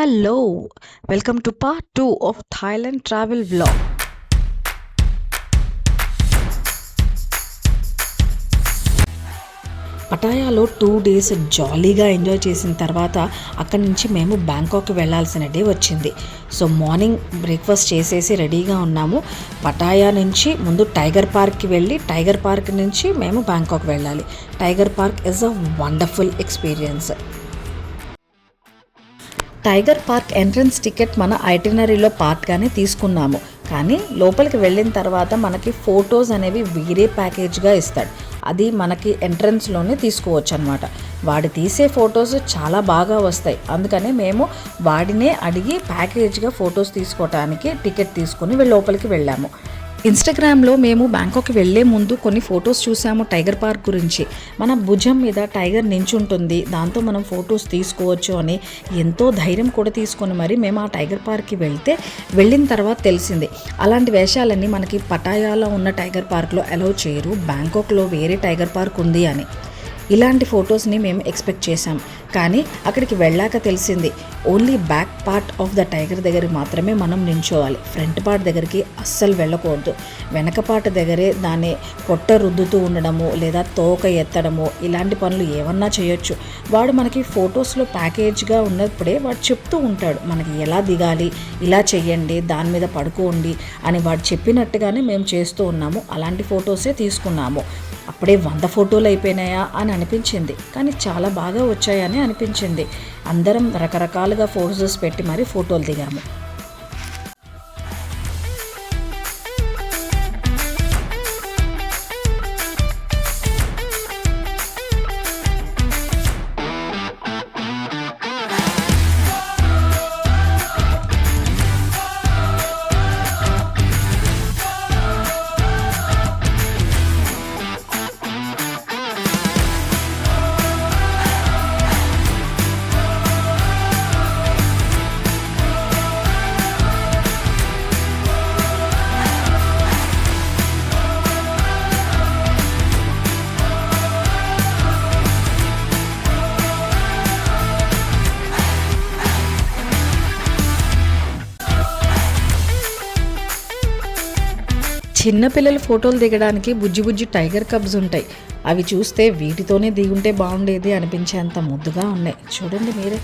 Hello, welcome to part 2 of Thailand travel vlog. పటాయాలో 2 days జాలీగా enjoy చేసిన తర్వాత అక్కడి నుంచి మేము బ్యాంకాక్ వెళ్ళాల్సిన డే వచ్చింది. సో మార్నింగ్ బ్రేక్ఫాస్ట్ చేసేసి రెడీగా ఉన్నాము. పటాయా నుంచి ముందు టైగర్ పార్క్కి వెళ్ళి టైగర్ పార్క్ నుంచి మేము బ్యాంకాక్ వెళ్ళాలి. Tiger park is a wonderful experience. Tiger park entrance ticket మన ఐటినరీలో పార్ట్గానే తీసుకున్నాము. కానీ లోపలికి వెళ్ళిన తర్వాత మనకి ఫొటోస్ అనేవి వేరే ప్యాకేజ్గా ఇస్తాడు. అది మనకి ఎంట్రన్స్లోనే తీసుకోవచ్చు అనమాట. వాడు తీసే ఫొటోస్ చాలా బాగా వస్తాయి. అందుకనే మేము వాడినే అడిగి ప్యాకేజ్గా ఫొటోస్ తీసుకోవటానికి టికెట్ తీసుకుని లోపలికి వెళ్ళాము. ఇన్స్టాగ్రామ్లో మేము బ్యాంకాక్కి వెళ్ళే ముందు కొన్ని ఫొటోస్ చూసాము టైగర్ పార్క్ గురించి. మన భుజం మీద టైగర్ నించుంటుంది, దాంతో మనం ఫొటోస్ తీసుకోవచ్చు అని ఎంతో ధైర్యం కూడా తీసుకొని మరి మేము ఆ టైగర్ పార్క్కి వెళ్ళిన తర్వాత తెలిసింది అలాంటి వేషాలన్నీ మనకి పటాయాలో ఉన్న టైగర్ పార్క్లో అలౌ చేయరు, బ్యాంకాక్లో వేరే టైగర్ పార్క్ ఉంది అని. ఇలాంటి ఫొటోస్ని మేము ఎక్స్పెక్ట్ చేసాం. కానీ అక్కడికి వెళ్ళాక తెలిసింది only back part of the tiger దగ్గర మాత్రమే మనం నించోవాలి. ఫ్రంట్ పార్ట్ దగ్గరికి అస్సలు వెళ్ళకూడదు. వెనక పార్ట్ దగ్గరే దాన్ని పొట్ట రుద్దుతూ ఉండడము లేదా తోక ఎత్తడము ఇలాంటి పనులు ఏమన్నా చేయొచ్చు. వాడు మనకి ఫొటోస్లో ప్యాకేజ్గా ఉన్నప్పుడే వాడు చెప్తూ ఉంటాడు మనకి ఎలా దిగాలి, ఇలా చెయ్యండి, దాని మీద పడుకోండి అని వాడు చెప్పినట్టుగానే మేము చేస్తూ ఉన్నాము. అలాంటి ఫొటోసే తీసుకున్నాము. అప్పుడే 100 ఫోటోలు అయిపోయినాయా అని అనిపించింది, కానీ చాలా బాగా వచ్చాయని అనిపించింది. అందరం రకరకాలుగా ఫోటోస్ పెట్టి మరీ ఫోటోలు దిగాము. చిన్నపిల్లల ఫోటోలు దిగడానికి బుజ్జి టైగర్ కబ్స్ ఉంటాయి. అవి చూస్తే వీటితోనే దిగుంటే బాగుండేది అనిపించేంత ముద్దుగా ఉన్నాయి. చూడండి మీరే.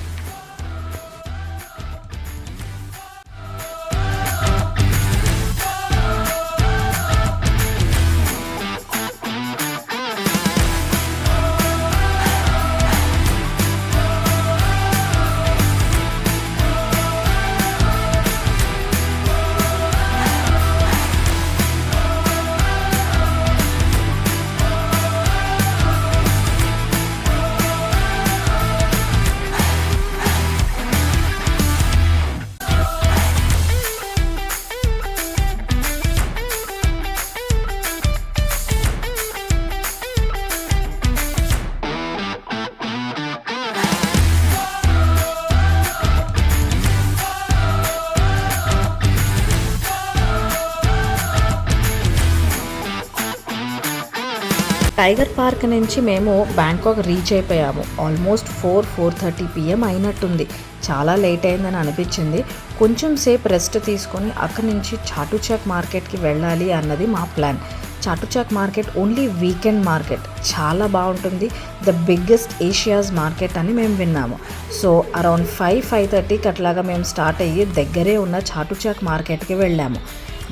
టైగర్ పార్క్ నుంచి మేము బ్యాంకాక్ రీచ్ అయిపోయాము. ఆల్మోస్ట్ 4:30 PM అయినట్టుంది. చాలా లేట్ అయిందని అనిపించింది. కొంచెం సేపు రెస్ట్ తీసుకొని అక్కడి నుంచి చాటుచాక్ మార్కెట్కి వెళ్ళాలి అన్నది మా ప్లాన్. Chatuchak market only weekend market, చాలా బాగుంటుంది. ద బిగ్గెస్ట్ ఏషియాస్ మార్కెట్ అని మేము విన్నాము. సో అరౌండ్ 5:30కి అట్లాగా మేము స్టార్ట్ అయ్యి దగ్గరే ఉన్న చాటుచాక్ మార్కెట్కి వెళ్ళాము.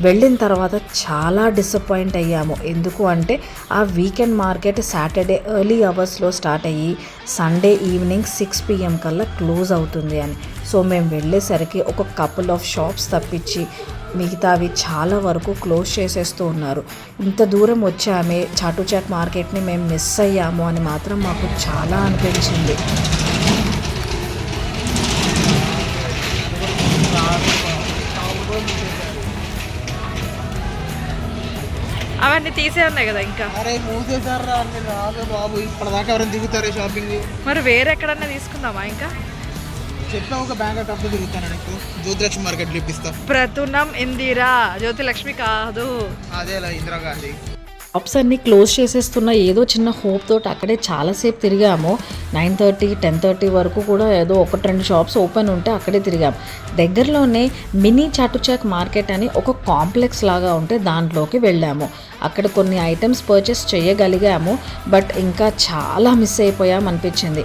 వెళ్ళిన తర్వాత చాలా డిసప్పాయింట్ అయ్యాము. ఎందుకు అంటే ఆ వీకెండ్ మార్కెట్ సాటర్డే ఎర్లీ అవర్స్లో స్టార్ట్ అయ్యి సండే ఈవినింగ్ 6 PM కల్లా క్లోజ్ అవుతుంది అని. సో మేము వెళ్ళేసరికి ఒక కపుల్ ఆఫ్ షాప్స్ తప్పించి మిగతావి చాలా వరకు క్లోజ్ చేసేస్తూ ఉన్నారు. ఇంత దూరం వచ్చామే, చాటుచాక్ మార్కెట్ని మేము మిస్ అయ్యాము అని మాత్రం మాకు చాలా అనిపించింది. అవన్నీ తీసే ఉన్నాయి కదా ఇంకా. అరే మూసేసారా అన్ని రాలే బాబు, ఇప్పటిదాకా ఎవరైనా దిగుతారే షాపింగ్. మరి వేరే ఎక్కడన్నా తీసుకుందామా? ఇంకా చెప్పా ఒక బ్యాంక్ అకౌంట్ తిరుగుతాను నీకు, జ్యోతిలక్ష్మి మార్కెట్ ఇప్పిస్తా. ప్రతునం ఇందిరా, జ్యోతిలక్ష్మి కాదు అదే ఇందిరా గాంధీ. షాప్స్ అన్నీ క్లోజ్ చేసేస్తున్న ఏదో చిన్న హోప్ తోటి అక్కడే చాలాసేపు తిరిగాము. 9:30 10:30 వరకు కూడా ఏదో 1-2 షాప్స్ ఓపెన్ ఉంటే అక్కడే తిరిగాము. దగ్గరలోనే మినీ చాటుచాక్ మార్కెట్ అని ఒక కాంప్లెక్స్ లాగా ఉంటే దాంట్లోకి వెళ్ళాము. అక్కడ కొన్ని ఐటమ్స్ పర్చేస్ చేయగలిగాము, బట్ ఇంకా చాలా మిస్ అయిపోయాం అనిపించింది.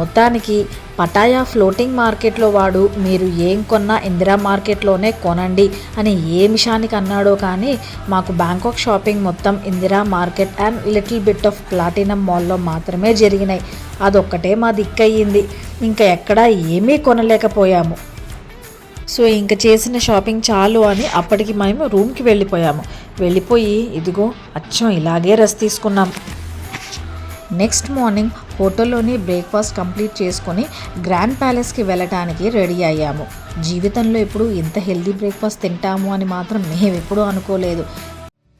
మొత్తానికి పటాయా ఫ్లోటింగ్ మార్కెట్లో వాడు మీరు ఏం కొన్నా ఇందిరా మార్కెట్లోనే కొనండి అని ఏ మిషానికి అన్నాడో కానీ మాకు బ్యాంకాక్ షాపింగ్ మొత్తం Indira market and little bit of platinum మాల్లో మాత్రమే జరిగినాయి. అదొక్కటే మా దిక్కయ్యింది. ఇంకా ఎక్కడా ఏమీ కొనలేకపోయాము. సో ఇంక చేసిన షాపింగ్ చాలు అని అప్పటికి మేము రూమ్కి వెళ్ళిపోయి ఇదిగో అచ్చం ఇలాగే రెస్ట్ తీసుకున్నాం. నెక్స్ట్ మార్నింగ్ హోటల్లోనే బ్రేక్ఫాస్ట్ కంప్లీట్ చేసుకొని గ్రాండ్ ప్యాలెస్కి వెళ్ళటానికి రెడీ అయ్యాము. జీవితంలో ఎప్పుడు ఇంత హెల్దీ బ్రేక్ఫాస్ట్ తింటాము అని మాత్రం మేము ఎప్పుడూ అనుకోలేదు.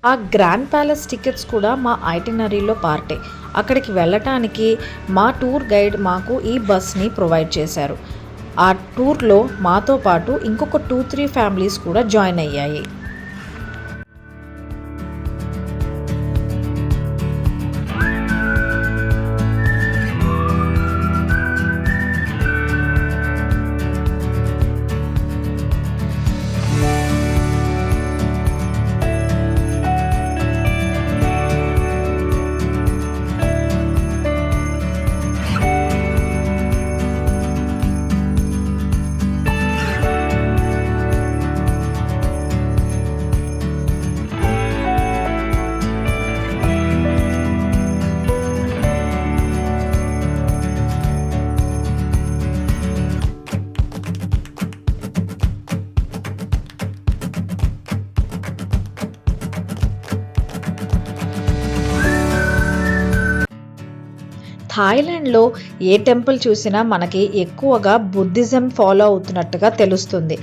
ఆ గ్రాండ్ ప్యాలెస్ టికెట్స్ కూడా మా ఐటినరీలో పార్టే. అక్కడికి వెళ్ళటానికి మా టూర్ గైడ్ మాకు ఈ బస్ని ప్రొవైడ్ చేశారు. ఆ టూర్లో మాతో పాటు ఇంకొక 2-3 ఫ్యామిలీస్ కూడా జాయిన్ అయ్యాయి. థాయిలాండ్లో ఏ టెంపుల్ చూసినా మనకి ఎక్కువగా బుద్ధిజం ఫాలో అవుతున్నట్టుగా తెలుస్తుంది.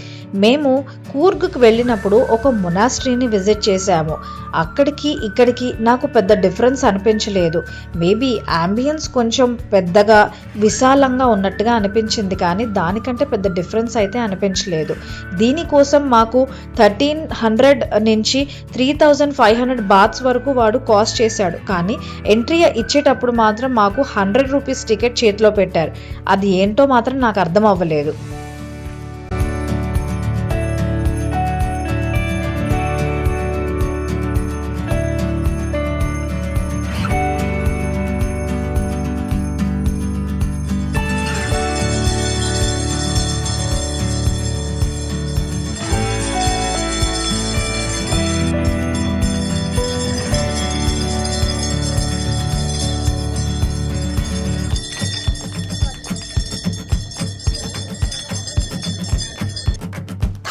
మేము కూర్గ్కి వెళ్ళినప్పుడు ఒక మొనాస్ట్రీని విజిట్ చేశాము. అక్కడికి ఇక్కడికి నాకు పెద్ద డిఫరెన్స్ అనిపించలేదు. మేబీ యాంబియన్స్ కొంచెం పెద్దగా విశాలంగా ఉన్నట్టుగా అనిపించింది, కానీ దానికంటే పెద్ద డిఫరెన్స్ అయితే అనిపించలేదు. దీనికోసం మాకు 1300 నుంచి 3500 బాత్స్ వరకు వాడు కాస్ట్ చేశాడు. కానీ ఎంట్రీ ఇచ్చేటప్పుడు మాత్రం మాకు 100 రూపీస్ టికెట్ చేతిలో పెట్టారు. అది ఏంటో మాత్రం నాకు అర్థం అవ్వలేదు.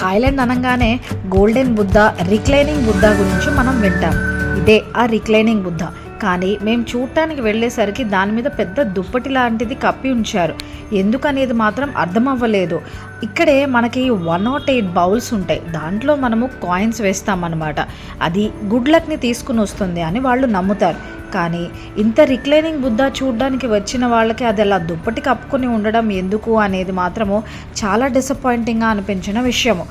థాయిలాండ్ అనగానే గోల్డెన్ బుద్ధ, రిక్లైనింగ్ బుద్ధ గురించి మనం వింటాం. ఇదే ఆ రిక్లైనింగ్ బుద్ధ. కానీ మేము చూడటానికి వెళ్ళేసరికి దాని మీద పెద్ద దుప్పటి లాంటిది కప్పి ఉంచారు. ఎందుకనేది మాత్రం అర్థం అవ్వలేదు. ఇక్కడే మనకి 108 బౌల్స్ ఉంటాయి. దాంట్లో మనము కాయిన్స్ వేస్తామన్నమాట. అది గుడ్ లక్ని తీసుకుని వస్తుంది అని వాళ్ళు నమ్ముతారు. కానీ ఇంత రిక్లైనింగ్ బుద్ధ చూడడానికి వచ్చిన వాళ్ళకి అది అలా దుప్పటి కప్పుకొని ఉండడం ఎందుకు అనేది మాత్రము చాలా డిసప్పాయింటింగ్గా అనిపించిన విషయము.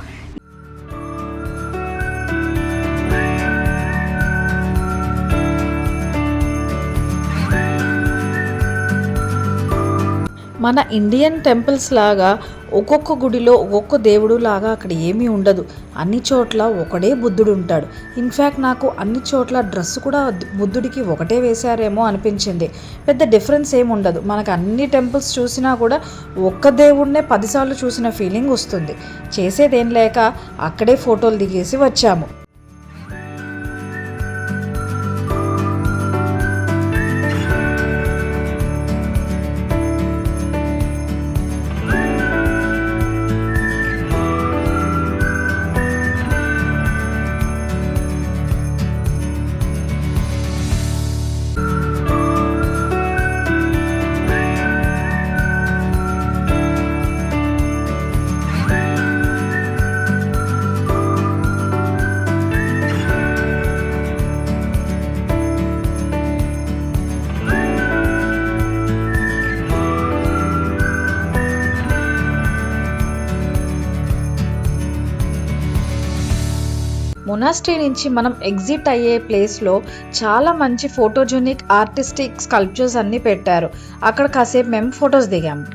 మన ఇండియన్ టెంపుల్స్ లాగా ఒక్కొక్క గుడిలో ఒక్కొక్క దేవుడు లాగా అక్కడ ఏమీ ఉండదు. అన్ని చోట్ల ఒకడే బుద్ధుడు ఉంటాడు. ఇన్ఫ్యాక్ట్ నాకు అన్ని చోట్ల డ్రెస్ కూడా బుద్ధుడికి ఒకటే వేశారేమో అనిపించింది. పెద్ద డిఫరెన్స్ ఏమి ఉండదు. మనకు అన్ని టెంపుల్స్ చూసినా కూడా ఒక్క దేవుడినే 10 సార్లు చూసిన ఫీలింగ్ వస్తుంది. చేసేదేం లేక అక్కడే ఫోటోలు దిగేసి వచ్చాము. మొనాస్ట్రీ నుంచి మనం ఎగ్జిట్ అయ్యే ప్లేస్లో చాలా మంచి ఫోటోజెనిక్ ఆర్టిస్టిక్ స్కల్ప్చర్స్ అన్నీ పెట్టారు. అక్కడ కాసేపు మేము ఫొటోస్ దిగాము.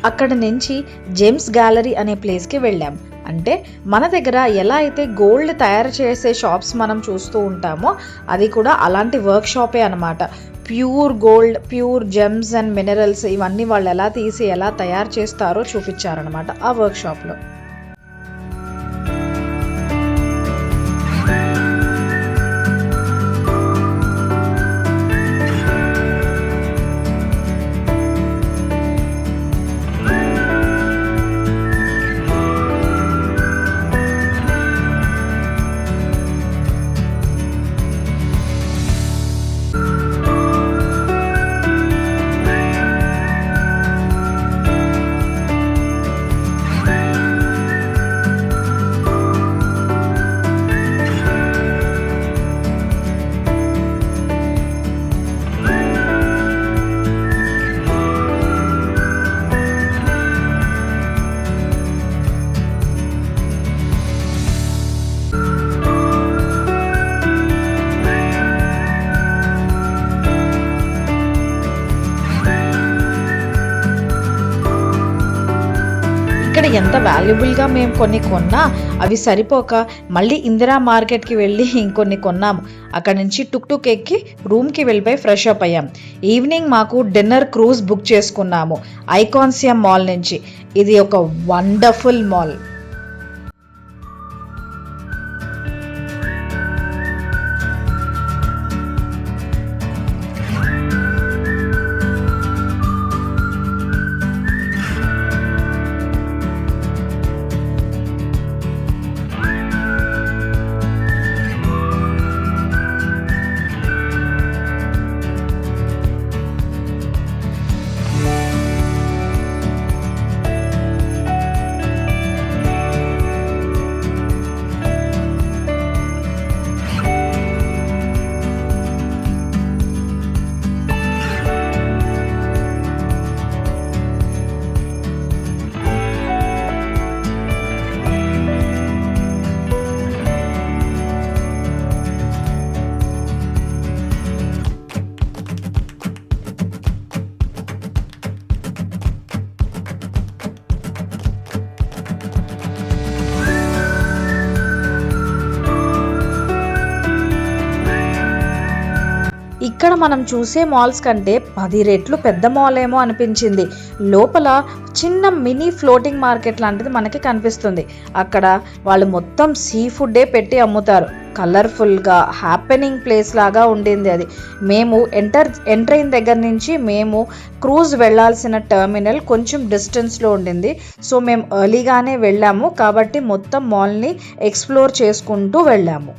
అక్కడ నుంచి జేమ్స్ గ్యాలరీ అనే ప్లేస్కి వెళ్ళాం. అంటే మన దగ్గర ఎలా అయితే గోల్డ్ తయారు చేసే షాప్స్ మనం చూస్తూ ఉంటామో అది కూడా అలాంటి వర్క్ షాపే అనమాట. Pure gold, pure gems and minerals ఇవన్నీ వాళ్ళు ఎలా తీసి ఎలా తయారు చేస్తారో చూపించారనమాట ఆ వర్క్ షాప్లో. ఇక్కడ ఎంత వాల్యుబుల్గా మేము కొన్ని కొన్నా అవి సరిపోక మళ్ళీ ఇందిరా మార్కెట్కి వెళ్ళి ఇంకొన్ని కొన్నాము. అక్కడ నుంచి టుక్ ఎక్కి రూమ్కి వెళ్ళిపోయి ఫ్రెష్ అప్ అయ్యాం. ఈవినింగ్ మాకు డిన్నర్ క్రూజ్ బుక్ చేసుకున్నాము ఐకాన్సియం మాల్ నుంచి. ఇది ఒక వండర్ఫుల్ మాల్. మనం చూసే మాల్స్ కంటే 10 రెట్లు పెద్ద మాల్ ఏమో అనిపించింది. లోపల చిన్న మినీ ఫ్లోటింగ్ మార్కెట్ లాంటిది మనకి కనిపిస్తుంది. అక్కడ వాళ్ళు మొత్తం సీ ఫుడ్డే పెట్టి అమ్ముతారు. కలర్ఫుల్గా హ్యాపెనింగ్ ప్లేస్ లాగా ఉండింది అది. మేము ఎంటర్ అయిన దగ్గర నుంచి మేము క్రూజ్ వెళ్ళాల్సిన టర్మినల్ కొంచెం డిస్టెన్స్లో ఉండింది. సో మేము ఎర్లీగానే వెళ్ళాము కాబట్టి మొత్తం మాల్ని ఎక్స్ప్లోర్ చేసుకుంటూ వెళ్ళాము.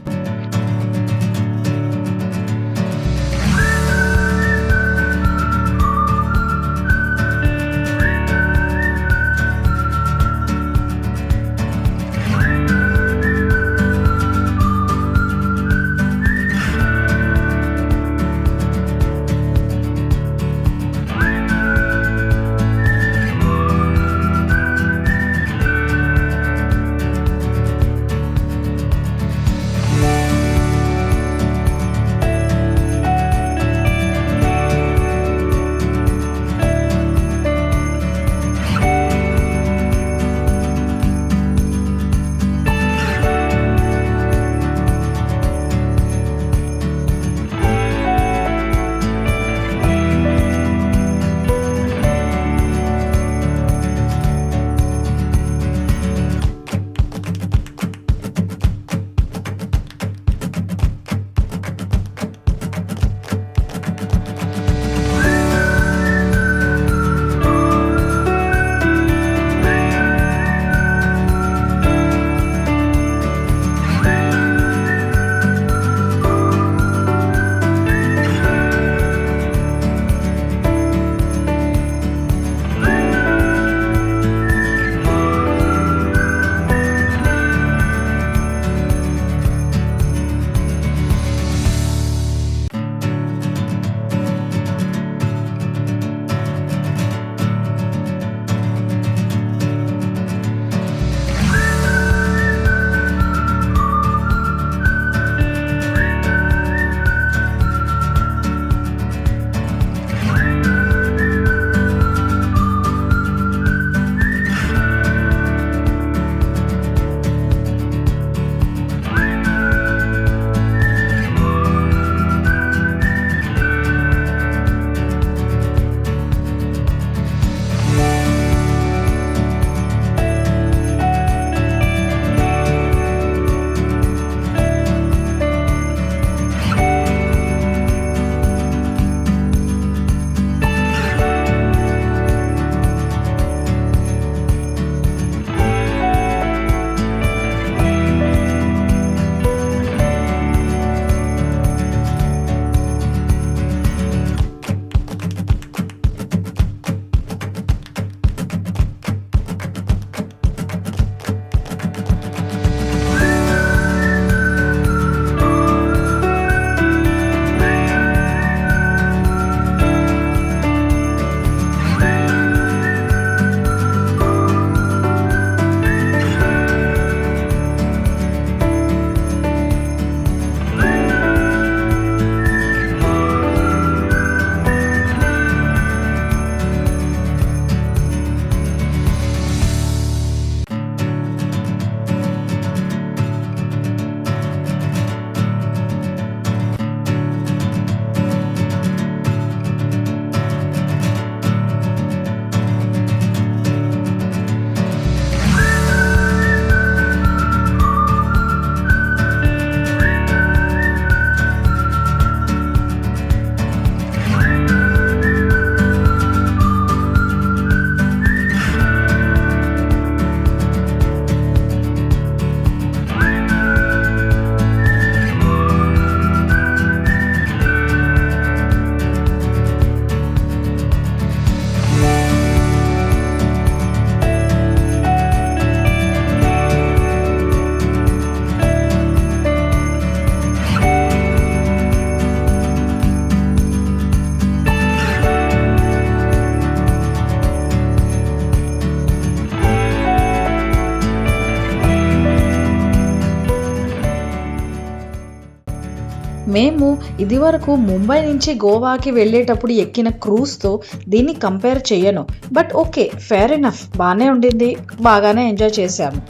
మేము ఇదివరకు ముంబై నుంచి గోవాకి వెళ్ళేటప్పుడు ఎక్కిన క్రూజ్తో దీన్ని కంపేర్ చేయను. బట్ ఓకే, ఫేర్ ఎనఫ్, బాగానే ఉండింది, బాగానే ఎంజాయ్ చేశాము.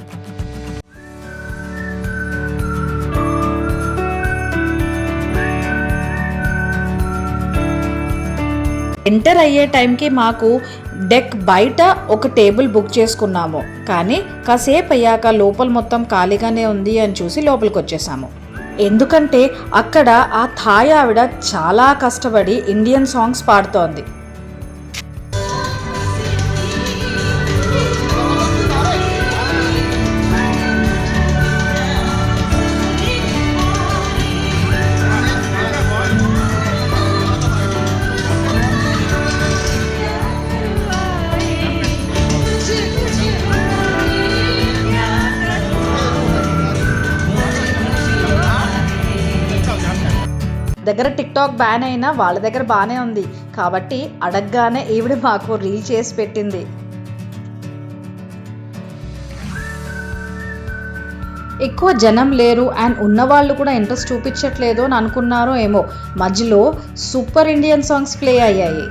ఎంటర్ అయ్యే టైంకి మాకు డెక్ బయట ఒక టేబుల్ బుక్ చేసుకున్నాము, కానీ కాసేపు అయ్యాక లోపల మొత్తం ఖాళీగానే ఉంది అని చూసి లోపలికి వచ్చేసాము. ఎందుకంటే అక్కడ ఆ థాయ్ ఆవిడ చాలా కష్టపడి ఇండియన్ సాంగ్స్ పాడుతోంది. దగ్గర టిక్ టాక్ బ్యాన్ అయినా వాళ్ళ దగ్గర బాగానే ఉంది కాబట్టి అడగగానే ఈవిడ మాకు రీల్ చేసి పెట్టింది. ఎక్కువ జనం లేరు అండ్ ఉన్నవాళ్ళు కూడా ఇంట్రెస్ట్ చూపించట్లేదు అని అనుకున్నారో ఏమో, మధ్యలో సూపర్ ఇండియన్ సాంగ్స్ ప్లే అయ్యాయి.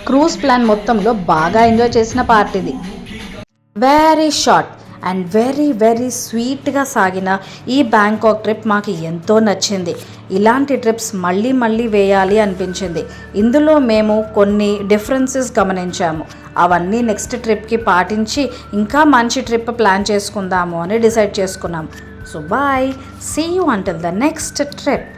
క్రూజ్ ప్లాన్ మొత్తంలో బాగా ఎంజాయ్ చేసిన పార్టీది. Very short and very very స్వీట్గా సాగిన ఈ బ్యాంకాక్ ట్రిప్ మాకు ఎంతో నచ్చింది. ఇలాంటి ట్రిప్స్ మళ్ళీ మళ్ళీ వేయాలి అనిపించింది. ఇందులో మేము కొన్ని డిఫరెన్సెస్ గమనించాము. అవన్నీ నెక్స్ట్ ట్రిప్కి పాటించి ఇంకా మంచి ట్రిప్ ప్లాన్ చేసుకుందాము అని డిసైడ్ చేసుకున్నాం. So bye, see you until the next trip.